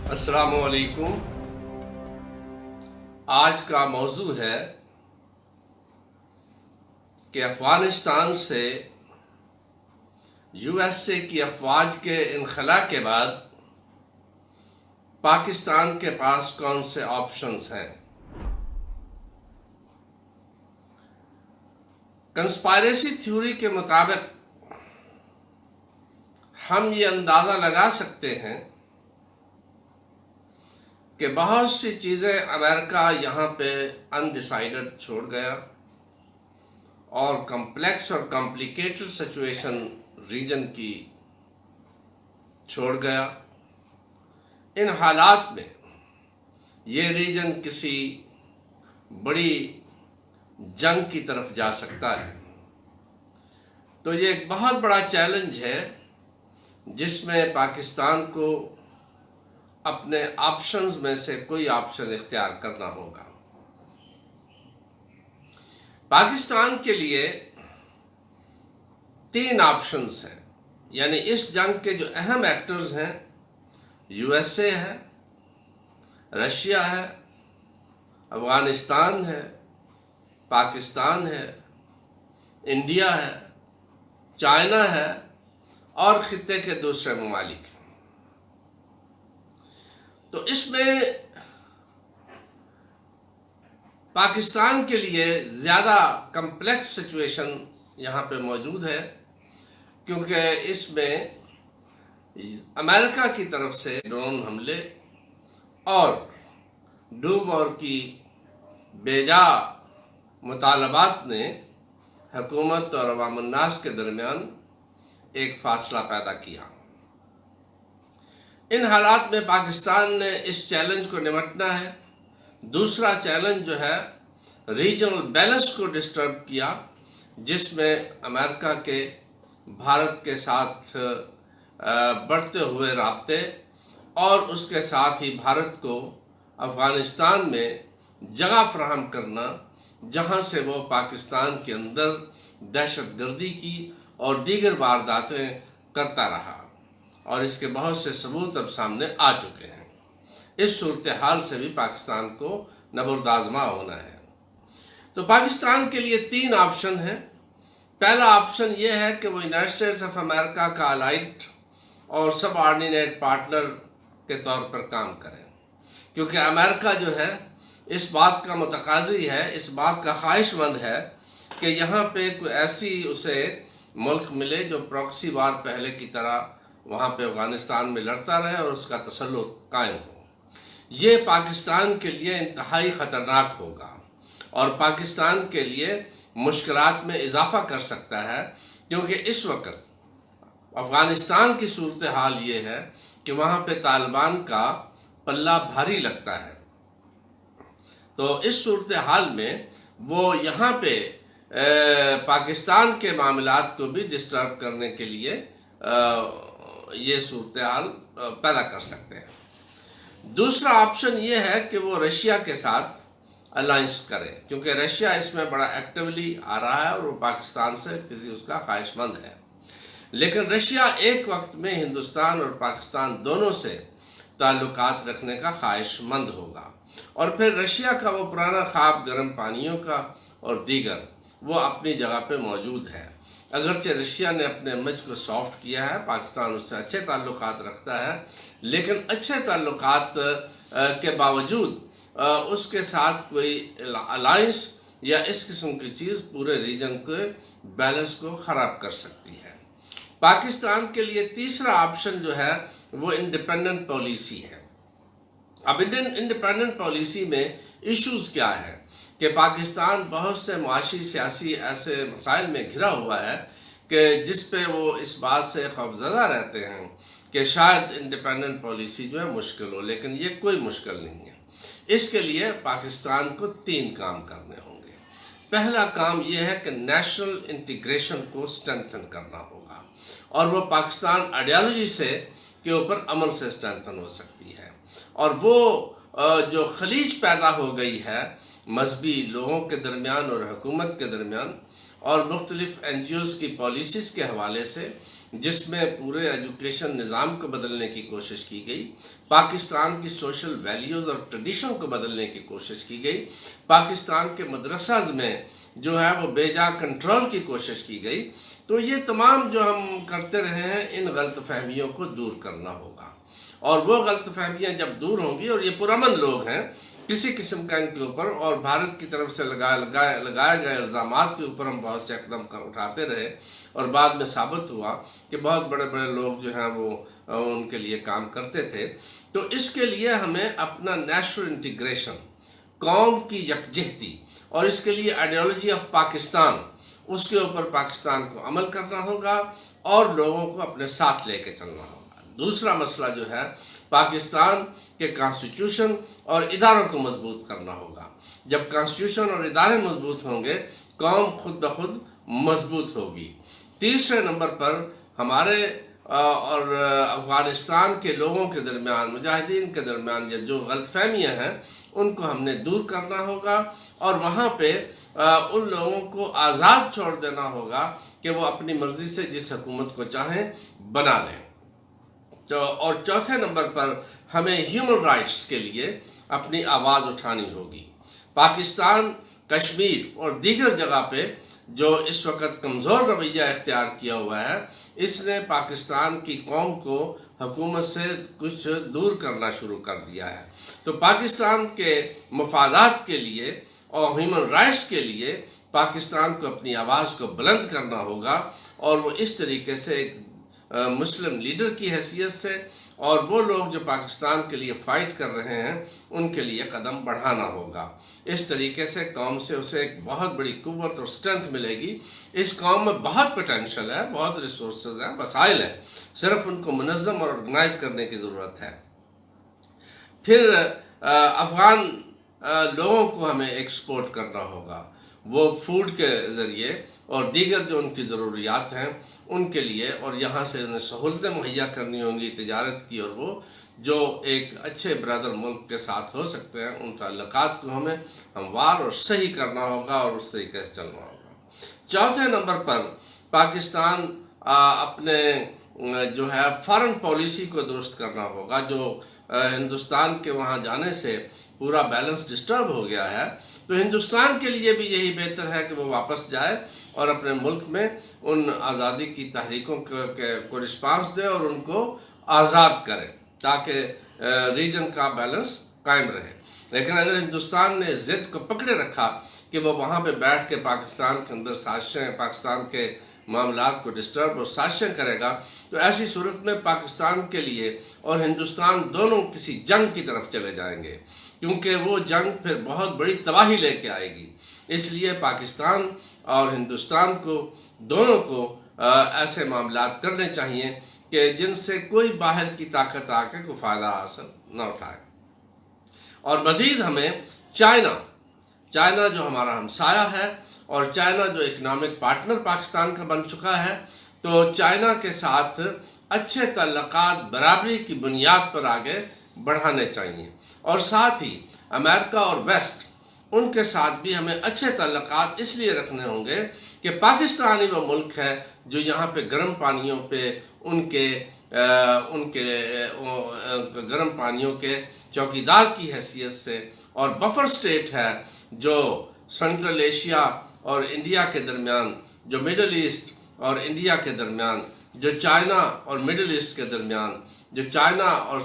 السلام علیکم۔ آج کا موضوع ہے کہ افغانستان سے یو ایس اے کی افواج کے انخلاء کے بعد پاکستان کے پاس کون سے آپشنز ہیں۔ کنسپائریسی تھیوری کے مطابق ہم یہ اندازہ لگا سکتے ہیں کہ بہت سی چیزیں امریکہ یہاں پہ انڈیسائیڈڈ چھوڑ گیا اور کمپلیکس اور کمپلیکیٹڈ سچویشن ریجن کی چھوڑ گیا۔ ان حالات میں یہ ریجن کسی بڑی جنگ کی طرف جا سکتا ہے، تو یہ ایک بہت بڑا چیلنج ہے جس میں پاکستان کو اپنے آپشنز میں سے کوئی آپشن اختیار کرنا ہوگا۔ پاکستان کے لیے 3 آپشنز ہیں، یعنی اس جنگ کے جو اہم ایکٹرز ہیں یو ایس اے ہے، رشیا ہے، افغانستان ہے، پاکستان ہے، انڈیا ہے، چائنا ہے اور خطے کے دوسرے ممالک ہیں۔ تو اس میں پاکستان کے لیے زیادہ کمپلیکس سچویشن یہاں پہ موجود ہے، کیونکہ اس میں امریکہ کی طرف سے ڈرون حملے اور ڈوم اور کی بیجا مطالبات نے حکومت اور عوام الناس کے درمیان ایک فاصلہ پیدا کیا۔ ان حالات میں پاکستان نے اس چیلنج کو نمٹنا ہے۔ دوسرا چیلنج جو ہے ریجنل بیلنس کو ڈسٹرب کیا، جس میں امریکہ کے بھارت کے ساتھ بڑھتے ہوئے رابطے اور اس کے ساتھ ہی بھارت کو افغانستان میں جگہ فراہم کرنا، جہاں سے وہ پاکستان کے اندر دہشت گردی کی اور دیگر وارداتیں کرتا رہا، اور اس کے بہت سے ثبوت اب سامنے آ چکے ہیں۔ اس صورتحال سے بھی پاکستان کو نبردآزما ہونا ہے۔ تو پاکستان کے لیے 3 آپشن ہیں۔ پہلا آپشن یہ ہے کہ وہ یونائٹڈ اسٹیٹس آف امریکہ کا الائڈ اور سب آرڈینیٹ پارٹنر کے طور پر کام کریں، کیونکہ امریکہ جو ہے اس بات کا متقاضی ہے، اس بات کا خواہش مند ہے کہ یہاں پہ کوئی ایسی اسے ملک ملے جو پراکسی وار پہلے کی طرح وہاں پہ افغانستان میں لڑتا رہے اور اس کا تسلط قائم ہو۔ یہ پاکستان کے لیے انتہائی خطرناک ہوگا اور پاکستان کے لیے مشکلات میں اضافہ کر سکتا ہے، کیونکہ اس وقت افغانستان کی صورتحال یہ ہے کہ وہاں پہ طالبان کا پلہ بھاری لگتا ہے۔ تو اس صورتحال میں وہ یہاں پہ پاکستان کے معاملات کو بھی ڈسٹرب کرنے کے لیے یہ صورتحال پیدا کر سکتے ہیں۔ دوسرا آپشن یہ ہے کہ وہ رشیا کے ساتھ الائنس کرے، کیونکہ رشیا اس میں بڑا ایکٹیولی آ رہا ہے اور وہ پاکستان سے کسی اس کا خواہش مند ہے۔ لیکن رشیا ایک وقت میں ہندوستان اور پاکستان دونوں سے تعلقات رکھنے کا خواہش مند ہوگا، اور پھر رشیا کا وہ پرانا خواب گرم پانیوں کا اور دیگر وہ اپنی جگہ پہ موجود ہے۔ اگرچہ رشیا نے اپنے امیج کو سافٹ کیا ہے، پاکستان اس سے اچھے تعلقات رکھتا ہے، لیکن اچھے تعلقات کے باوجود اس کے ساتھ کوئی الائنس یا اس قسم کی چیز پورے ریجن کے بیلنس کو خراب کر سکتی ہے۔ پاکستان کے لیے تیسرا آپشن جو ہے وہ انڈیپینڈنٹ پالیسی ہے۔ اب انڈیپینڈنٹ پالیسی میں ایشوز کیا ہے کہ پاکستان بہت سے معاشی سیاسی ایسے مسائل میں گھرا ہوا ہے کہ جس پہ وہ اس بات سے خوفزدہ رہتے ہیں کہ شاید انڈیپینڈنٹ پالیسی جو ہے مشکل ہو، لیکن یہ کوئی مشکل نہیں ہے۔ اس کے لیے پاکستان کو 3 کام کرنے ہوں گے۔ پہلا کام یہ ہے کہ نیشنل انٹیگریشن کو اسٹرینتھن کرنا ہوگا، اور وہ پاکستان آئیڈیالوجی سے کے اوپر عمل سے اسٹرینتھن ہو سکتی ہے۔ اور وہ جو خلیج پیدا ہو گئی ہے مذہبی لوگوں کے درمیان اور حکومت کے درمیان اور مختلف این جی اوز کی پالیسیز کے حوالے سے، جس میں پورے ایجوکیشن نظام کو بدلنے کی کوشش کی گئی، پاکستان کی سوشل ویلیوز اور ٹریڈیشن کو بدلنے کی کوشش کی گئی، پاکستان کے مدرساز میں جو ہے وہ بے جا کنٹرول کی کوشش کی گئی. تو یہ تمام جو ہم کرتے رہے ہیں، ان غلط فہمیوں کو دور کرنا ہوگا. اور وہ غلط فہمیاں جب دور ہوں گی، اور یہ پرامن لوگ ہیں، کسی قسم کا ان کے اوپر اور بھارت کی طرف سے لگائے گئے الزامات کے اوپر ہم بہت سے اقدام اٹھاتے رہے، اور بعد میں ثابت ہوا کہ بہت بڑے بڑے لوگ جو ہیں وہ ان کے لیے کام کرتے تھے. تو اس کے لیے ہمیں اپنا نیشنل انٹیگریشن، قوم کی یکجہتی، اور اس کے لیے آئیڈیالوجی آف پاکستان، اس کے اوپر پاکستان کو عمل کرنا ہوگا اور لوگوں کو اپنے ساتھ لے کے چلنا ہوگا. دوسرا مسئلہ جو ہے، پاکستان کے کانسٹیٹیوشن اور اداروں کو مضبوط کرنا ہوگا. جب کانسٹیٹیوشن اور ادارے مضبوط ہوں گے، قوم خود بخود مضبوط ہوگی. تیسرے نمبر پر ہمارے اور افغانستان کے لوگوں کے درمیان، مجاہدین کے درمیان جو غلط فہمیاں ہیں، ان کو ہم نے دور کرنا ہوگا، اور وہاں پہ ان لوگوں کو آزاد چھوڑ دینا ہوگا کہ وہ اپنی مرضی سے جس حکومت کو چاہیں بنا لیں. اور چوتھے نمبر پر ہمیں ہیومن رائٹس کے لیے اپنی آواز اٹھانی ہوگی. پاکستان کشمیر اور دیگر جگہ پہ جو اس وقت کمزور رویہ اختیار کیا ہوا ہے، اس نے پاکستان کی قوم کو حکومت سے کچھ دور کرنا شروع کر دیا ہے. تو پاکستان کے مفادات کے لیے اور ہیومن رائٹس کے لیے پاکستان کو اپنی آواز کو بلند کرنا ہوگا، اور وہ اس طریقے سے ایک مسلم لیڈر کی حیثیت سے، اور وہ لوگ جو پاکستان کے لیے فائٹ کر رہے ہیں، ان کے لیے قدم بڑھانا ہوگا. اس طریقے سے قوم سے اسے ایک بہت بڑی قوت اور سٹرنتھ ملے گی. اس قوم میں بہت پوٹینشل ہے، بہت ریسورسز ہیں، وسائل ہیں، صرف ان کو منظم اور آرگنائز کرنے کی ضرورت ہے. پھر افغان لوگوں کو ہمیں ایکسپورٹ کرنا ہوگا، وہ فوڈ کے ذریعے اور دیگر جو ان کی ضروریات ہیں ان کے لیے، اور یہاں سے انہیں سہولتیں مہیا کرنی ہوں گی تجارت کی، اور وہ جو ایک اچھے برادر ملک کے ساتھ ہو سکتے ہیں، ان تعلقات کو ہمیں ہموار اور صحیح کرنا ہوگا اور اس طریقے سے چلنا ہوگا. چوتھے نمبر پر پاکستان اپنے جو ہے فارن پالیسی کو درست کرنا ہوگا. جو ہندوستان کے وہاں جانے سے پورا بیلنس ڈسٹرب ہو گیا ہے، تو ہندوستان کے لیے بھی یہی بہتر ہے کہ وہ واپس جائے اور اپنے ملک میں ان آزادی کی تحریکوں کو رسپانس دے اور ان کو آزاد کرے، تاکہ ریجن کا بیلنس قائم رہے. لیکن اگر ہندوستان نے ضد کو پکڑے رکھا کہ وہ وہاں پہ بیٹھ کے پاکستان کے اندر سازشیں، پاکستان کے معاملات کو ڈسٹرب اور سازشیں کرے گا، تو ایسی صورت میں پاکستان کے لیے اور ہندوستان دونوں کسی جنگ کی طرف چلے جائیں گے، کیونکہ وہ جنگ پھر بہت بڑی تباہی لے کے آئے گی. اس لیے پاکستان اور ہندوستان کو دونوں کو ایسے معاملات کرنے چاہیے کہ جن سے کوئی باہر کی طاقت آ کے کوئی فائدہ حاصل نہ اٹھائے. اور مزید ہمیں چائنا جو ہمارا ہمسایہ ہے، اور چائنا جو اکنامک پارٹنر پاکستان کا بن چکا ہے، تو چائنا کے ساتھ اچھے تعلقات برابری کی بنیاد پر آگے بڑھانے چاہیے. اور ساتھ ہی امریکہ اور ویسٹ، ان کے ساتھ بھی ہمیں اچھے تعلقات اس لیے رکھنے ہوں گے کہ پاکستان ہی وہ ملک ہے جو یہاں پہ گرم پانیوں پہ ان کے گرم پانیوں کے چوکیدار کی حیثیت سے، اور بفر سٹیٹ ہے جو سنٹرل ایشیا اور انڈیا کے درمیان، جو مڈل ایسٹ اور انڈیا کے درمیان، جو چائنا اور مڈل ایسٹ کے درمیان، جو چائنا اور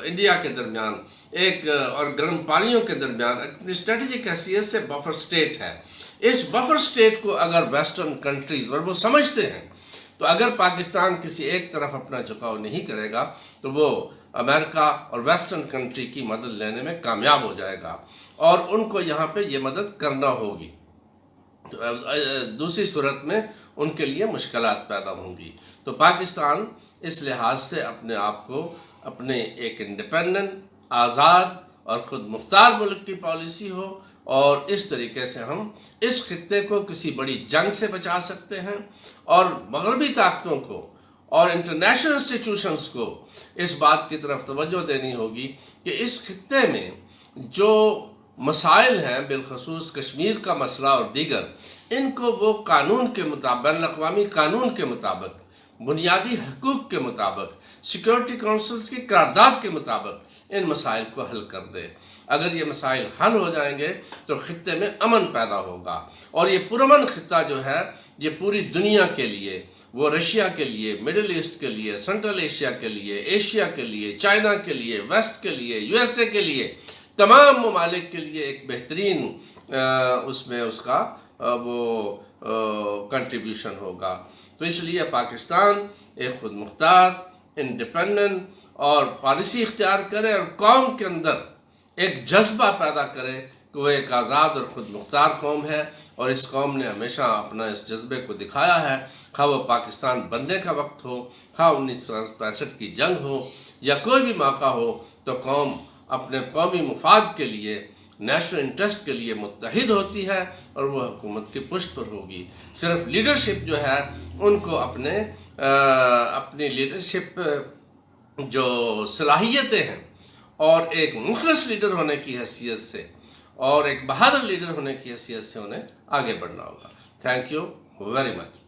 انڈیا کے درمیان ایک اور گرم پانیوں کے درمیان اپنی اسٹریٹجک حیثیت سے بفر سٹیٹ ہے. اس بفر سٹیٹ کو اگر ویسٹرن کنٹریز، اور وہ سمجھتے ہیں، تو اگر پاکستان کسی ایک طرف اپنا جھکاؤ نہیں کرے گا تو وہ امریکہ اور ویسٹرن کنٹری کی مدد لینے میں کامیاب ہو جائے گا، اور ان کو یہاں پہ یہ مدد کرنا ہوگی. دوسری صورت میں ان کے لیے مشکلات پیدا ہوں گی. تو پاکستان اس لحاظ سے اپنے آپ کو اپنے ایک انڈیپینڈنٹ، آزاد اور خود مختار ملک کی پالیسی ہو، اور اس طریقے سے ہم اس خطے کو کسی بڑی جنگ سے بچا سکتے ہیں، اور مغربی طاقتوں کو اور انٹرنیشنل انسٹیٹیوشنز کو اس بات کی طرف توجہ دینی ہوگی کہ اس خطے میں جو مسائل ہیں، بالخصوص کشمیر کا مسئلہ اور دیگر، ان کو وہ قانون کے مطابق، بین الاقوامی قانون کے مطابق بنیادی حقوق کے مطابق، سیکورٹی کونسلز کی قرارداد کے مطابق ان مسائل کو حل کر دے۔ اگر یہ مسائل حل ہو جائیں گے تو خطے میں امن پیدا ہوگا، اور یہ پرامن خطہ جو ہے یہ پوری دنیا کے لیے، وہ رشیا کے لیے، مڈل ایسٹ کے لیے، سنٹرل ایشیا کے لیے، ایشیا کے لیے، چائنا کے لیے، ویسٹ کے لیے، یو ایس اے کے لیے، تمام ممالک کے لیے ایک بہترین اس میں اس کا وہ کنٹریبیوشن ہوگا۔ تو اس لیے پاکستان ایک خود مختار، انڈیپینڈنٹ اور پالیسی اختیار کرے، اور قوم کے اندر ایک جذبہ پیدا کرے کہ وہ ایک آزاد اور خود مختار قوم ہے، اور اس قوم نے ہمیشہ اپنا اس جذبے کو دکھایا ہے، خواہ وہ پاکستان بننے کا وقت ہو، خواہ 1965 کی جنگ ہو، یا کوئی بھی موقع ہو، تو قوم اپنے قومی مفاد کے لیے، نیشنل انٹرسٹ کے لیے متحد ہوتی ہے، اور وہ حکومت کی پشت پر ہوگی۔ صرف لیڈرشپ جو ہے ان کو اپنی لیڈرشپ جو صلاحیتیں ہیں، اور ایک مخلص لیڈر ہونے کی حیثیت سے، اور ایک بہادر لیڈر ہونے کی حیثیت سے انہیں آگے بڑھنا ہوگا۔ Thank you very much.